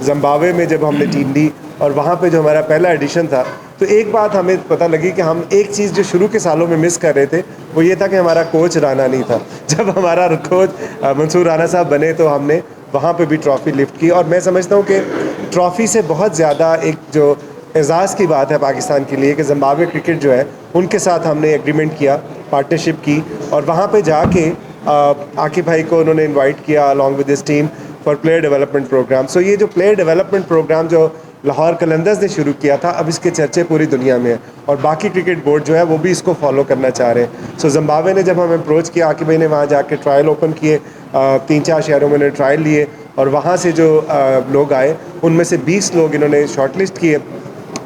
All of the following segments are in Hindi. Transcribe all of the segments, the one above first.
ज़िम्बाब्वे में जब हमने टीम ली और वहाँ पे जो हमारा पहला एडिशन था, तो एक बात हमें पता लगी कि हम एक चीज़ जो शुरू के सालों में मिस कर रहे थे, वो ये था कि हमारा कोच राणा नहीं था। जब हमारा कोच मंसूर राणा साहब बने तो हमने वहाँ पे भी ट्रॉफ़ी लिफ्ट की, और मैं समझता हूँ कि ट्रॉफ़ी से बहुत ज़्यादा एक जो एज़ाज़ की बात है पाकिस्तान के लिए कि ज़िम्बाब्वे क्रिकेट जो है उनके साथ हमने एग्रीमेंट किया, पार्टनरशिप की, और वहाँ पे जाके आकिब भाई को उन्होंने इनवाइट किया along with this team for player development program. So ये जो प्लेयर डेवलपमेंट प्रोग्राम जो लाहौर कलंदर्स ने शुरू किया था, अब इसके चर्चे पूरी दुनिया में है और बाकी क्रिकेट बोर्ड जो है वो भी इसको फॉलो करना चाह रहे हैं। सो ज़िम्बाब्वे ने जब हमें अप्रोच किया, आकिब भाई ने वहाँ जाके ट्रायल ओपन किए, 3-4 शहरों में उन्होंने ट्रायल लिए, और वहाँ से जो लोग आए उनमें से 20 लोग इन्होंने शॉर्टलिस्ट किए,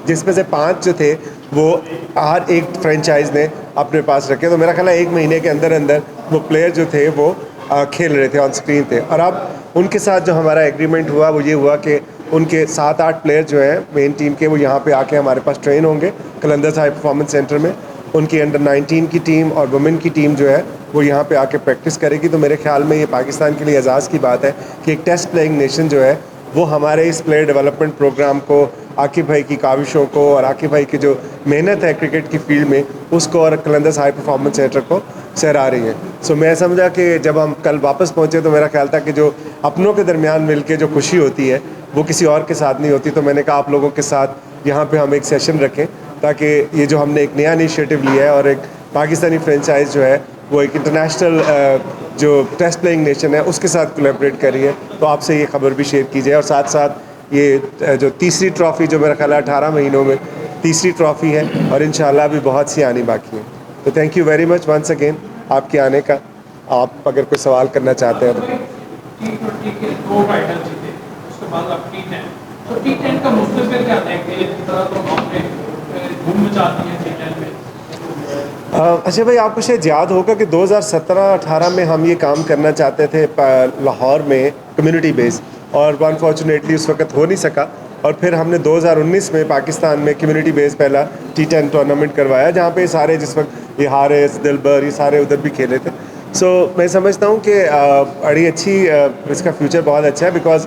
जिसमें से 5 जो थे वो हर एक फ्रेंचाइज ने अपने पास रखे। तो मेरा ख्याल है 1 महीने के अंदर अंदर वो प्लेयर जो थे वो खेल रहे थे, ऑन स्क्रीन थे। और अब उनके साथ जो हमारा एग्रीमेंट हुआ वो ये हुआ कि उनके 7-8 प्लेयर जो हैं मेन टीम के, वो यहाँ पे आके हमारे पास ट्रेन होंगे कलंदर्स हाई परफॉर्मेंस सेंटर में। उनकी अंडर 19 की टीम और वुमेन की टीम जो है वो यहाँ पे आके प्रैक्टिस करेगी। तो मेरे ख्याल में ये पाकिस्तान के लिए एजाज़ की बात है कि एक टेस्ट प्लेइंग नेशन जो है वो हमारे इस प्लेयर डेवलपमेंट प्रोग्राम को, आकिब भाई की काविशों को और आकिब भाई की जो मेहनत है क्रिकेट की फील्ड में उसको और कलंदर्स हाई परफॉर्मेंस सेंटर को सराह रही है। सो मैं समझा कि जब हम कल वापस पहुँचे तो मेरा ख्याल था कि जो अपनों के दरमियान मिल के जो खुशी होती है वो किसी और के साथ नहीं होती। तो मैंने कहा आप लोगों के साथ यहाँ पे हम एक सेशन रखें ताकि ये जो हमने एक नया इनिशिएटिव लिया है और एक पाकिस्तानी फ्रेंचाइज जो है वो एक इंटरनेशनल जो टेस्ट प्लेइंग नेशन है उसके साथ कोलैबोरेट कर रही है, तो आपसे ये खबर भी शेयर की जाए। और साथ साथ ये जो तीसरी ट्रॉफ़ी जो मेरा ख्याल है 18 महीनों में तीसरी ट्रॉफ़ी है और इंशाल्लाह भी बहुत सी आनी बाकी है। तो thank you very much once again आपके आने का। आप अगर कोई सवाल करना चाहते हैं तो। T20 के 2 टाइटल जीते, उसके बाद अब T10, तो T10 का मुस्तकबिल क्या है कि एक तरह तो हमने धूम मचाती है T10 में। अच्छा भाई, आपको शायद याद होगा कि 2017-18 में हम ये काम करना चाहते थे लाहौर में कम्युनिटी बेस, और अनफॉर्चुनेटली उस वक्त हो नहीं सका। और फिर हमने 2019 में पाकिस्तान में कम्युनिटी बेस पहला T10 टूर्नामेंट करवाया, जहाँ पे सारे जिस वक्त ये हारिस, दिलबर, ये सारे उधर भी खेले थे। सो मैं समझता हूँ कि बड़ी अच्छी इसका फ्यूचर बहुत अच्छा है, बिकॉज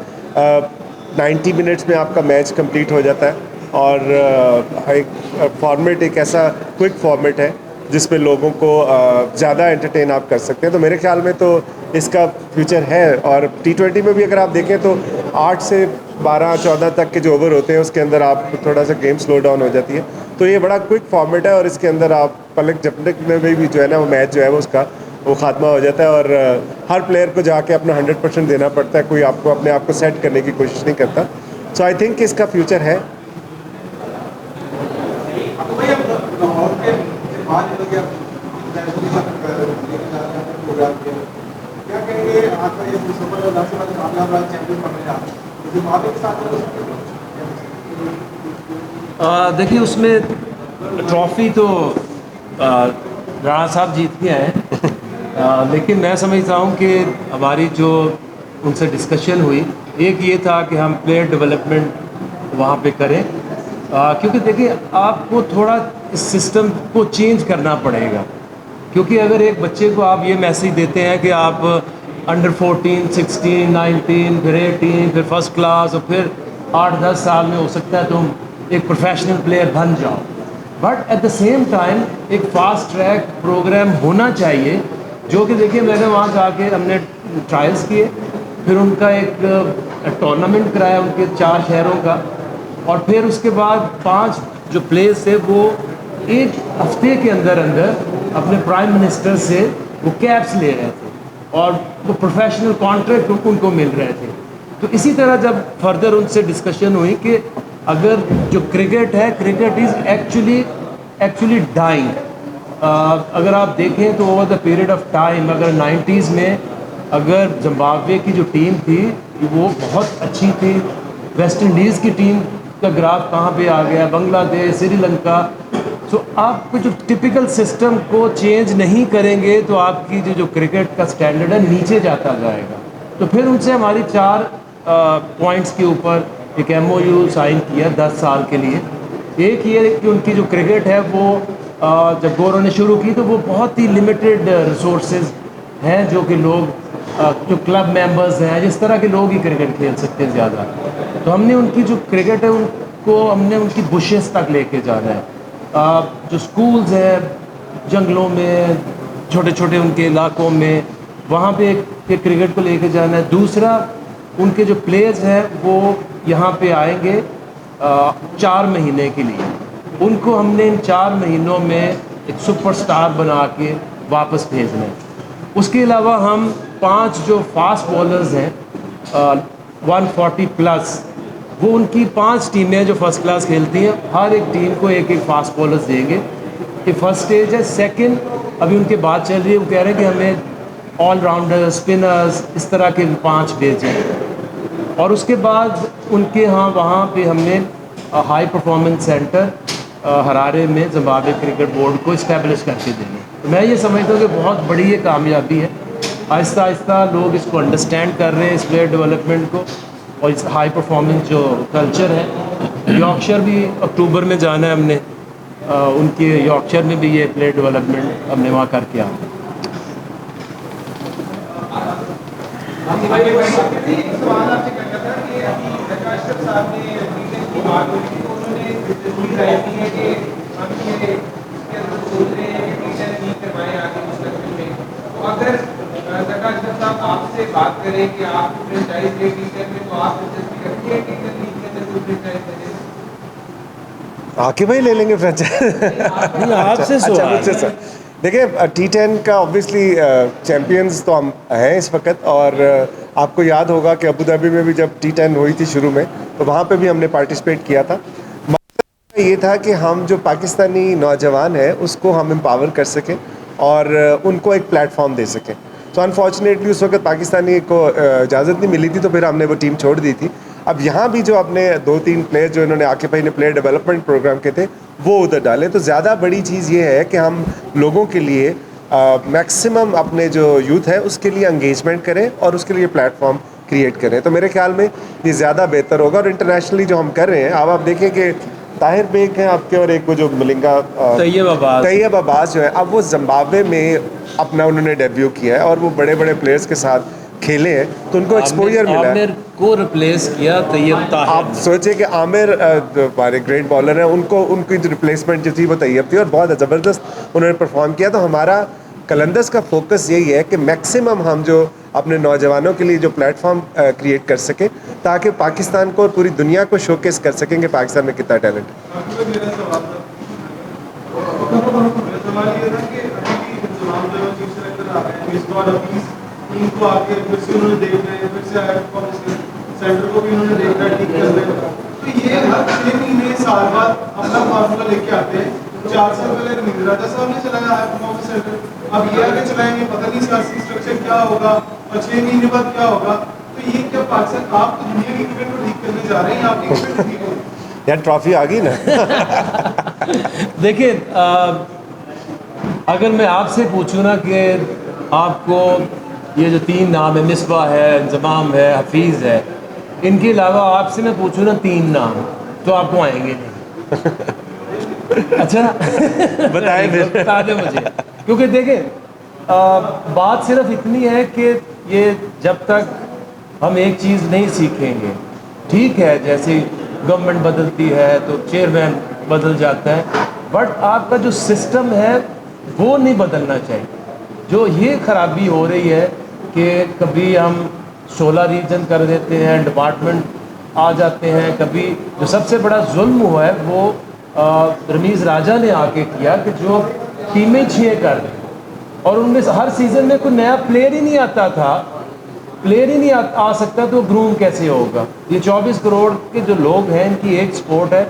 90 मिनट्स में आपका मैच कंप्लीट हो जाता है, और एक फॉर्मेट एक ऐसा क्विक फॉर्मेट है जिसमें लोगों को ज़्यादा एंटरटेन आप कर सकते हैं। तो मेरे ख्याल में तो इसका फ्यूचर है। और T20 में भी अगर आप देखें तो 8 से 12-14 तक के जो ओवर होते हैं उसके अंदर आप थोड़ा सा गेम स्लो डाउन हो जाती है। तो ये बड़ा क्विक फॉर्मेट है और इसके अंदर आप पलक झपकने में भी जो है ना वो मैच जो है वो उसका वो ख़ात्मा हो जाता है, और हर प्लेयर को जाके अपना 100% देना पड़ता है, कोई आपको अपने आप को सेट करने की कोशिश नहीं करता। सो आई थिंक इसका फ्यूचर है। देखिए उसमें ट्रॉफ़ी तो राणा साहब जीत के आए लेकिन मैं समझता हूँ कि हमारी जो उनसे डिस्कशन हुई, एक ये था कि हम प्लेयर डेवलपमेंट वहाँ पे करें, क्योंकि देखिए आपको थोड़ा इस सिस्टम को चेंज करना पड़ेगा। क्योंकि अगर एक बच्चे को आप ये मैसेज देते हैं कि आप अंडर 14, 16, 19, फिर 18, फिर फर्स्ट क्लास, और फिर 8-10 साल में हो सकता है तुम एक प्रोफेशनल प्लेयर बन जाओ, but at the same time एक फास्ट ट्रैक प्रोग्राम होना चाहिए, जो कि देखिए मैंने वहाँ जाके हमने ट्रायल्स किए, फिर उनका एक टूर्नामेंट कराया उनके 4 शहरों का, और फिर उसके बाद 5 जो प्लेयर्स थे वो एक हफ्ते के अंदर अंदर अपने प्राइम मिनिस्टर से वो कैप्स ले रहे थे और वो प्रोफेशनल कॉन्ट्रैक्ट उनको मिल रहे थे। तो इसी तरह जब फर्दर उनसे डिस्कशन हुई कि अगर जो क्रिकेट है, क्रिकेट इज़ एक्चुअली डाइंग। अगर आप देखें तो over the period of time, अगर 90s में अगर जिम्बाब्वे की जो टीम थी वो बहुत अच्छी थी, वेस्ट इंडीज़ की टीम का ग्राफ कहाँ पे आ गया, बांग्लादेश, श्रीलंका। तो आप जो टिपिकल सिस्टम को चेंज नहीं करेंगे तो आपकी जो क्रिकेट का स्टैंडर्ड है नीचे जाता जाएगा। तो फिर उनसे हमारी 4 पॉइंट्स के ऊपर एक MOU साइन किया 10 साल के लिए। एक ये कि उनकी जो क्रिकेट है वो जब गौरव ने शुरू की तो वो बहुत ही लिमिटेड रिसोर्सेज हैं जो कि लोग जो क्लब मेंबर्स हैं, जिस तरह के लोग ही क्रिकेट खेल सकते हैं ज़्यादा, तो हमने उनकी जो क्रिकेट है उनको हमने उनकी बुशेस तक लेके जाना है। जो स्कूल्स हैं जंगलों में, छोटे छोटे उनके इलाकों में, वहाँ पे एक क्रिकेट को लेके जाना है। दूसरा, उनके जो प्लेयर्स हैं वो यहाँ पे आएंगे 4 महीने के लिए, उनको हमने इन 4 महीनों में एक सुपरस्टार बना के वापस भेजना है। उसके अलावा हम 5 जो फास्ट बॉलर्स हैं 140 प्लस, वो उनकी 5 टीमें जो फर्स्ट क्लास खेलती हैं, हर एक टीम को एक एक फास्ट बॉलर्स देंगे। ये फर्स्ट स्टेज है। सेकंड, अभी उनकी बात चल रही है, वो कह रहे हैं कि हमें ऑलराउंडर, स्पिनर्स, इस तरह के 5 भेजें। और उसके बाद उनके वहाँ पे हमने हाई परफॉर्मेंस सेंटर हरारे में ज़िम्बाब्वे क्रिकेट बोर्ड को इस्टेब्लिश करके देंगे। तो मैं ये समझता हूँ कि बहुत बड़ी ये कामयाबी है। आहिस्ता आहिस्ता लोग इसको अंडरस्टैंड कर रहे हैं, इस प्लेयर डेवलपमेंट को, और इस हाई परफॉर्मेंस जो कल्चर है। यॉर्कशायर भी अक्टूबर में जाना है हमने, उनके यॉर्कशायर में भी ये प्लेयर डेवलपमेंट हमने वहाँ करके आना। आपसे बात करें कि आप फ्रेंचाइज ले टीचर में, तो आप दिलचस्पी रखती है टीचर लीग में जरूर फ्रेंचाइज आके भाई ले लेंगे फ्रेंचाइज। आपसे अच्छा, मुझसे सर। देखिए T10 का ऑब्वियसली चैम्पियंस तो हम हैं इस वक्त, और आपको याद होगा कि अबू धाबी में भी जब T10 हुई थी शुरू में, तो वहाँ पे भी हमने पार्टिसिपेट किया था। मकसद ये था कि हम जो पाकिस्तानी नौजवान हैं उसको हम एम्पावर कर सकें और उनको एक प्लेटफॉर्म दे सकें। तो अनफॉर्चुनेटली उस वक्त पाकिस्तानी को इजाज़त नहीं मिली थी, तो फिर हमने वो टीम छोड़ दी थी। अब यहाँ भी जो अपने 2-3 प्लेयर जो इन्होंने आकिब भाई ने प्लेयर डेवलपमेंट प्रोग्राम के थे वो उधर डाले। तो ज़्यादा बड़ी चीज़ ये है कि हम लोगों के लिए मैक्सिमम अपने जो यूथ है उसके लिए एंगेजमेंट करें और उसके लिए प्लेटफॉर्म क्रिएट करें। तो मेरे ख्याल में ये ज़्यादा बेहतर होगा। और इंटरनेशनली जो हम कर रहे हैं, अब आप देखें कि ताहिर बेग हैं आपके, और एक वो जो मलिंगा तैयब अब्बास जो है, अब वो ज़िम्बाब्वे में अपना उन्होंने डेब्यू किया है और वो बड़े बड़े प्लेयर्स के साथ खेले हैं, तो उनको एक्सपोजर मिला है। आमिर को रिप्लेस किया तैयब ताहिर। आप सोचे कि आमिर हमारे ग्रेट बॉलर हैं, उनकी जो रिप्लेसमेंट जो थी वो तैयब थी और बहुत ज़बरदस्त उन्होंने परफॉर्म किया। तो हमारा कलंदर्स का फोकस यही है कि मैक्सिमम हम जो अपने नौजवानों के लिए जो प्लेटफॉर्म क्रिएट कर सकें, ताकि पाकिस्तान को और पूरी दुनिया को शोकेस कर सकें कि पाकिस्तान में कितना टैलेंट है। इनको आके फिर से उन्होंने देख रहे हैं, फिर से सेंटर को भी उन्होंने देख रहा है, ठीक कर रहे हैं। तो ये हर 6 महीने साल बाद अपना फार्मूला लेके आते हैं। 4 साल पहले रविंद्र राजा साहब ने चलाया हाई परफॉर्मेंस सेंटर, अब ये आगे चलाएंगे, पता नहीं सियासी स्ट्रक्चर क्या होगा और 6 महीने बाद क्या होगा। तो ये क्या पाकिस्तान, आप तो दुनिया की क्रिकेट को ठीक करने जा रहे हैं, आपकी क्रिकेट ठीक होगी? यार ट्रॉफी आ गई ना। देखिए, अगर मैं आपसे पूछूँ ना कि आपको ये जो 3 नाम है, मिसबा है, इंजमाम है, हफीज़ है, इनके अलावा आपसे मैं पूछूँ ना 3 नाम, तो आपको आएंगे नहीं। अच्छा बताएं फिर। बता दें मुझे, क्योंकि देखें बात सिर्फ इतनी है कि ये जब तक हम एक चीज़ नहीं सीखेंगे, ठीक है जैसे गवर्नमेंट बदलती है तो चेयरमैन बदल जाता है, बट आपका जो सिस्टम है वो नहीं बदलना चाहिए। जो ये ख़राबी हो रही है कि कभी हम 16 रीजन कर देते हैं, डिपार्टमेंट आ जाते हैं, कभी जो सबसे बड़ा जुल्म हुआ है वो रमीज़ राजा ने आके किया कि जो टीमें 6 कर दी और उनमें हर सीज़न में कोई नया प्लेयर ही नहीं आता था, प्लेयर ही नहीं आ सकता, तो ग्रूम कैसे होगा। ये 24 करोड़ के जो लोग हैं इनकी एक स्पोर्ट है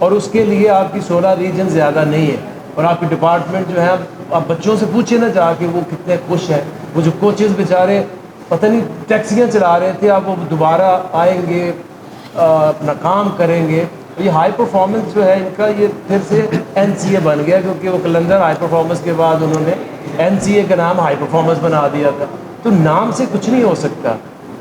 और उसके लिए आपकी 16 रीजन ज़्यादा नहीं है। और आपके डिपार्टमेंट जो है, आप बच्चों से पूछे ना जाके वो कितने खुश हैं। वो जो कोचेज़ बेचारे पता नहीं टैक्सियाँ चला रहे थे, अब वो दोबारा आएंगे, अपना काम करेंगे। ये हाई परफॉर्मेंस जो है इनका, ये फिर से NCA बन गया, क्योंकि वो कलंदर हाई परफॉर्मेंस के बाद उन्होंने NCA का नाम हाई परफॉर्मेंस बना दिया था। तो नाम से कुछ नहीं हो सकता।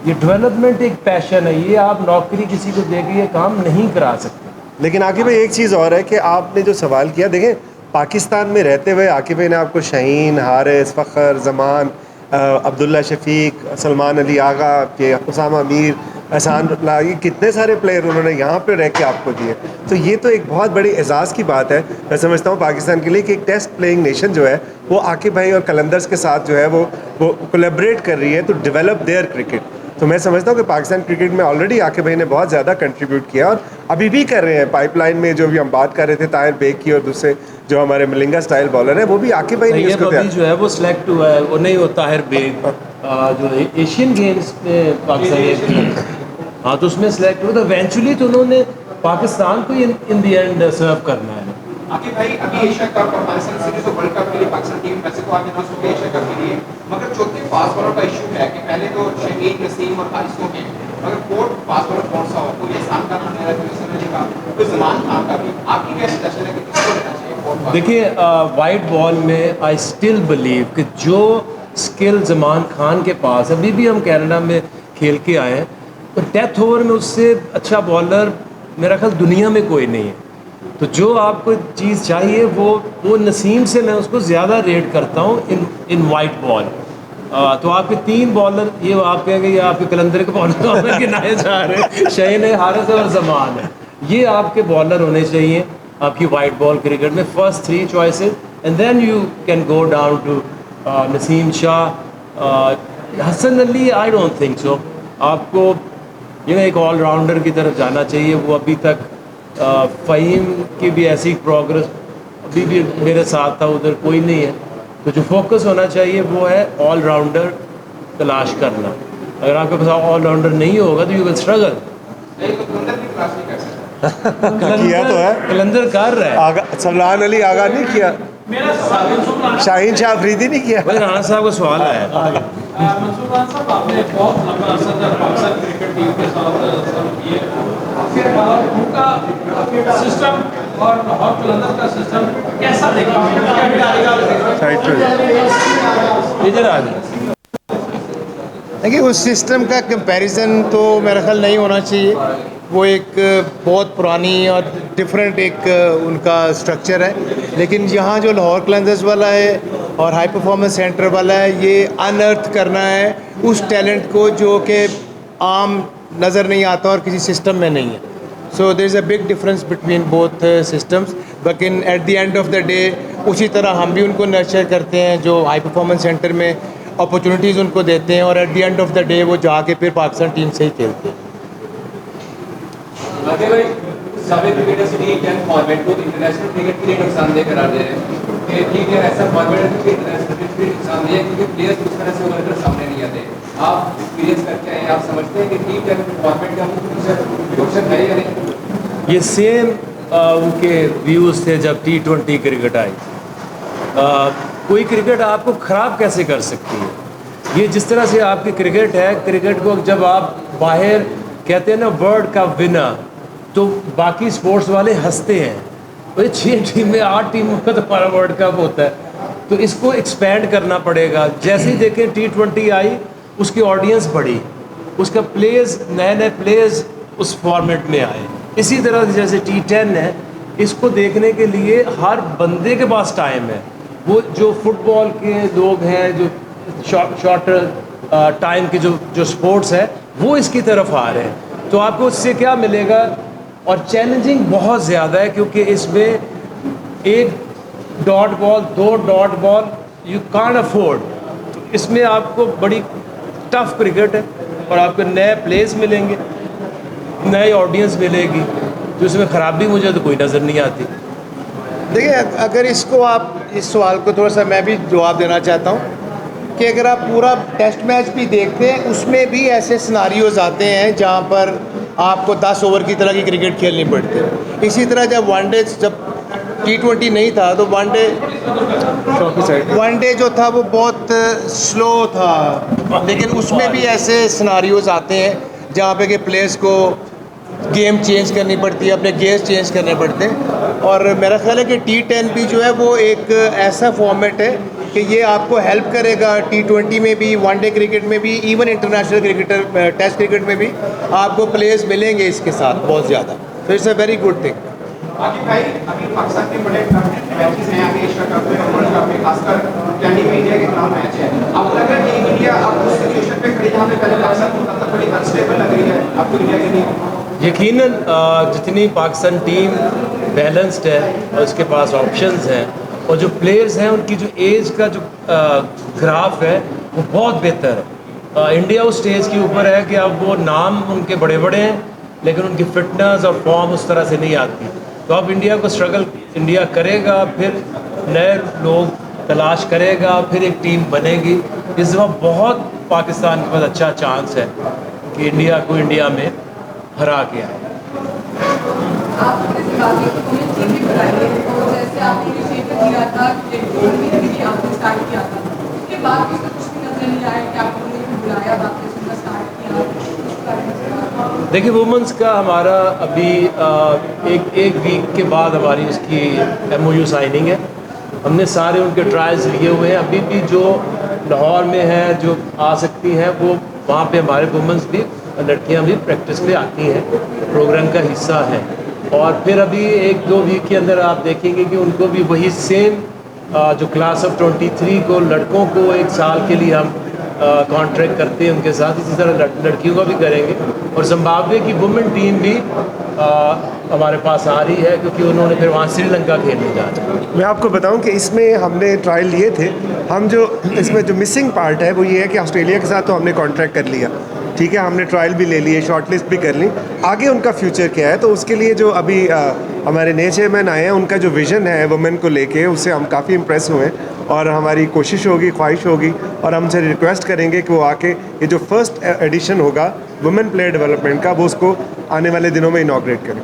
ये डेवलपमेंट एक पैशन है, ये आप नौकरी किसी को दे के ये काम नहीं करा सकते। लेकिन आकिब भाई एक चीज़ और है कि आपने जो सवाल किया, देखें पाकिस्तान में रहते हुए आकिब भाई ने आपको शाहीन, हारिस, फ़खर, ज़मान अब्दुल्ला शफीक, सलमान अली आगा के, उसामा मीर, एहसान ये कितने सारे प्लेयर उन्होंने यहाँ पे रह के आपको दिए। तो ये तो एक बहुत बड़ी एजाज़ की बात है, मैं समझता हूँ पाकिस्तान के लिए कि एक टेस्ट प्लेइंग नेशन जो है वो आकिब भाई और कलंदर्स के साथ जो है वो कोलैबोरेट कर रही है टू डेवलप देयर क्रिकेट। तो मैं समझता हूँ कि पाकिस्तान क्रिकेट में ऑलरेडी आकिब भाई ने बहुत ज़्यादा कंट्रीब्यूट किया और अभी भी कर रहे हैं। पाइपलाइन में जो भी हम बात कर रहे थे ताहिर बेग की और दूसरे जो हमारे मलिंगा स्टाइल बॉलर है वो भी आकिब भाई ने ये इसको अभी तैयार। जो है वो सिलेक्ट हुआ है, वो नहीं होता ताहिर बेग जो एशियन गेम्स में पाकिस्तान ने हाँ तो उसमें सिलेक्ट हुआ, तो इवेंचुअली तो उन्होंने पाकिस्तान को इन दी एंड सर्व करना है। आकिब भाई अभी एशिया कप और पाकिस्तान सीरीज और वर्ल्ड कप के लिए पाकिस्तान टीम वैसे तो आगे ना सके एशिया कप के लिए, मगर चौथे फास्ट बॉलर का इशू है कि पहले तो शहीद, नसीम और हारिस को हैं, मगर फोर्थ फास्ट बॉलर कौन सा हो? कोई एहसान का नाम है, कोई समझने का, कोई जमान खान का भी। आपकी क्या सजेशन है कि किसको लेना चाहिए फोर्थ फास्ट? देखिए वाइट बॉल में आई स्टिल बिलीव कि जो स्किल जमान खान के पास, अभी भी हम कनाडा में खेल के आए हैं, तो डेथ ओवर में उससे अच्छा बॉलर मेरा ख्याल दुनिया में कोई नहीं है। तो जो आपको चीज़ चाहिए वो नसीम से मैं उसको ज़्यादा रेट करता हूँ इन वाइट बॉल। तो आपके 3 बॉलर, ये आप कहेंगे ये आपके कलंदर के बॉलर तो हमें गिनाए जा रहे हैं, शहीन है, हारिस और जमान है, ये आपके बॉलर होने चाहिए आपकी वाइट बॉल क्रिकेट में, first 3 choices and then you can go down to Naseem Shah, Hasan Ali. I don't think so. आपको ये एक ऑलराउंडर की तरफ जाना चाहिए। वो अभी तक फ़हीम की भी ऐसी प्रोग्रेस अभी भी मेरे साथ था, उधर कोई नहीं है। तो जो फोकस होना चाहिए वो है ऑलराउंडर तलाश करना। अगर आपके पास ऑलराउंडर नहीं होगा तो यू विल स्ट्रगल। किया तो है, कलंदर कर रहा है। आगा सलमान अली आगा नहीं किया, मेरा सवाल मंसूर खान शाहीन शाह अफरीदी नहीं किया। भाई राणा साहब का सवाल आया। मंसूर खान साहब, आपने बहुत लंबा अरसा तक पाकिस्तान क्रिकेट टीम के साथ सर्व किए, फिर उनका सिस्टम और लाहौर कलंदर का सिस्टम कैसा देखा? इधर आ जाए। देखिए उस सिस्टम का कंपैरिजन तो मेरा ख्याल नहीं होना चाहिए। वो एक बहुत पुरानी और डिफरेंट एक उनका स्ट्रक्चर है, लेकिन यहाँ जो लाहौर कलंदर्स वाला है और हाई परफॉर्मेंस सेंटर वाला है, ये अनअर्थ करना है उस टैलेंट को जो कि आम नज़र नहीं आता और किसी सिस्टम में नहीं है। So there is a big difference between both systems, लेकिन at the end of the day उसी तरह हम भी उनको नर्चर करते हैं जो हाई परफॉर्मेंस सेंटर में अपॉर्चुनिटीज़ उनको देते हैं, और at the end of the day वो जाके फिर पाकिस्तान टीम से ही खेलते हैं। आगे भाई सभी क्रिकेटर्स T10 फॉर्मेट को इंटरनेशनल क्रिकेट के लिए नुकसानदेह करार दे रहे हैं कि ठीक है ऐसा फॉर्मेट है कि इंटरनेशनल क्रिकेट के लिए नुकसानदेह है क्योंकि प्लेयर्स उस तरह से उभर कर सामने नहीं आते। आप एक्सपीरियंस करके आए, आप समझते हैं कि T10 फॉर्मेट का मुख्य है या नहीं? ये सेम उनके व्यूज़ थे जब T20 क्रिकेट आई। कोई क्रिकेट आपको ख़राब कैसे कर सकती है? ये जिस तरह से आपकी क्रिकेट है, क्रिकेट को जब आप बाहर कहते हैं ना वर्ल्ड कप विनर, तो बाकी स्पोर्ट्स वाले हंसते हैं, भाई 6 टीमें 8 टीमों का तो हमारा वर्ल्ड कप होता है। तो इसको एक्सपेंड करना पड़ेगा। जैसे ही देखें T20 आई, उसकी ऑडियंस बढ़ी, उसका प्लेयर्स नए प्लेयर्स उस फॉर्मेट में आए। इसी तरह से जैसे T10 है, इसको देखने के लिए हर बंदे के पास टाइम है। वो जो फुटबॉल के लोग हैं, जो शॉर्टर टाइम के जो स्पोर्ट्स है, वो इसकी तरफ आ रहे हैं। तो आपको उससे क्या मिलेगा? और चैलेंजिंग बहुत ज़्यादा है क्योंकि इसमें 1 dot ball 2 dot ball you can't afford. तो इसमें आपको बड़ी टफ क्रिकेट है और आपको नए प्लेयर्स मिलेंगे, नई ऑडियंस मिलेगी। तो इसमें ख़राबी मुझे तो कोई नज़र नहीं आती। देखिए अगर इसको आप इस सवाल को थोड़ा सा मैं भी जवाब देना चाहता हूँ कि अगर आप पूरा टेस्ट मैच भी देखते हैं, उसमें भी ऐसे सिनारियोज आते हैं जहाँ पर आपको 10 ओवर की तरह की क्रिकेट खेलनी पड़ती है। इसी तरह जब वनडे, जब T20 नहीं था तो वनडे जो था वो बहुत स्लो था, लेकिन उसमें भी ऐसे सिनारियोज आते हैं जहाँ पे कि प्लेयर्स को गेम चेंज करनी पड़ती है, अपने गेयर्स चेंज करने पड़ते हैं। और मेरा ख्याल है कि T10 भी जो है वो एक ऐसा फॉर्मेट है कि ये आपको हेल्प करेगा T20 में भी, वनडे क्रिकेट में भी, even international cricketer test cricket में भी आपको प्लेयर्स मिलेंगे इसके साथ बहुत ज़्यादा। तो it's a very good thing. बाकी भाई अभी पाकिस्तान के बड़े मैचेस हैं अभी एशिया कप में वर्ल्ड कप में, खासकर टीम इंडिया के खिलाफ मैच है। अब अगर टीम इंडिया अब उस सिचुएशन पे खड़ी जहाँ पे पहले पाकिस्तान को तब तक बड़ी अनस्टेबल लग रही है आपको इंडिया के लिए, यकीनन जितनी पाकिस्तान टीम बैलेंस्ड है और उसके पास ऑप्शंस हैं और जो प्लेयर्स हैं उनकी जो एज का जो ग्राफ है वो बहुत बेहतर है। इंडिया उस स्टेज के ऊपर है कि अब वो नाम उनके बड़े बड़े हैं लेकिन उनकी फिटनेस और फॉर्म उस तरह से नहीं आती। तो अब इंडिया को स्ट्रगल इंडिया करेगा, फिर नए लोग तलाश करेगा, फिर एक टीम बनेगी। इस दफ़ा बहुत पाकिस्तान के पास अच्छा चांस है कि इंडिया को इंडिया में हरा के आए। आप जैसे बात की कोई टीम भी बनाई है, तो जैसे आपने इनिशिएटिव दिया था कि आपने स्टार्ट किया था, उसके बाद उसका कुछ भी नजर नहीं आया कि आपने बुलाया, आपने उसका स्टार्ट किया। देखिए वुमेंस का हमारा अभी एक वीक के बाद हमारी उसकी MOU साइनिंग है। हमने सारे उनके ट्रायल्स लिए हुए हैं। अभी भी जो लाहौर में है जो आ सकती हैं वो वहाँ पे हमारे वुमेंस भी लड़कियाँ भी प्रैक्टिस पे आती हैं, प्रोग्राम का हिस्सा है। और फिर अभी 1-2 वीक के अंदर आप देखेंगे कि उनको भी वही सेम जो क्लास ऑफ 23 को लड़कों को 1 साल के लिए हम कॉन्ट्रैक्ट करते हैं उनके साथ, इसी तरह लड़कियों का भी करेंगे। और जिम्बाब्वे की वुमेन टीम भी हमारे पास आ रही है क्योंकि उन्होंने फिर वहाँ श्रीलंका खेलने जा रहे हैं। मैं आपको बताऊं कि इसमें हमने ट्रायल लिए थे। हम जो इसमें जो मिसिंग पार्ट है वो ये है कि ऑस्ट्रेलिया के साथ तो हमने कॉन्ट्रैक्ट कर लिया, ठीक है, हमने ट्रायल भी ले लिए, शॉर्टलिस्ट भी कर ली। आगे उनका फ्यूचर क्या है, तो उसके लिए जो अभी हमारे नए चेयरमैन आए हैं उनका जो विज़न है वुमेन को लेके, उससे हम काफ़ी इम्प्रेस हुए हैं। और हमारी कोशिश होगी, ख्वाहिश होगी और हमसे रिक्वेस्ट करेंगे कि वो आके ये जो फर्स्ट एडिशन होगा वुमेन प्लेयर डेवलपमेंट का वो उसको आने वाले दिनों में इनॉग्रेट करें।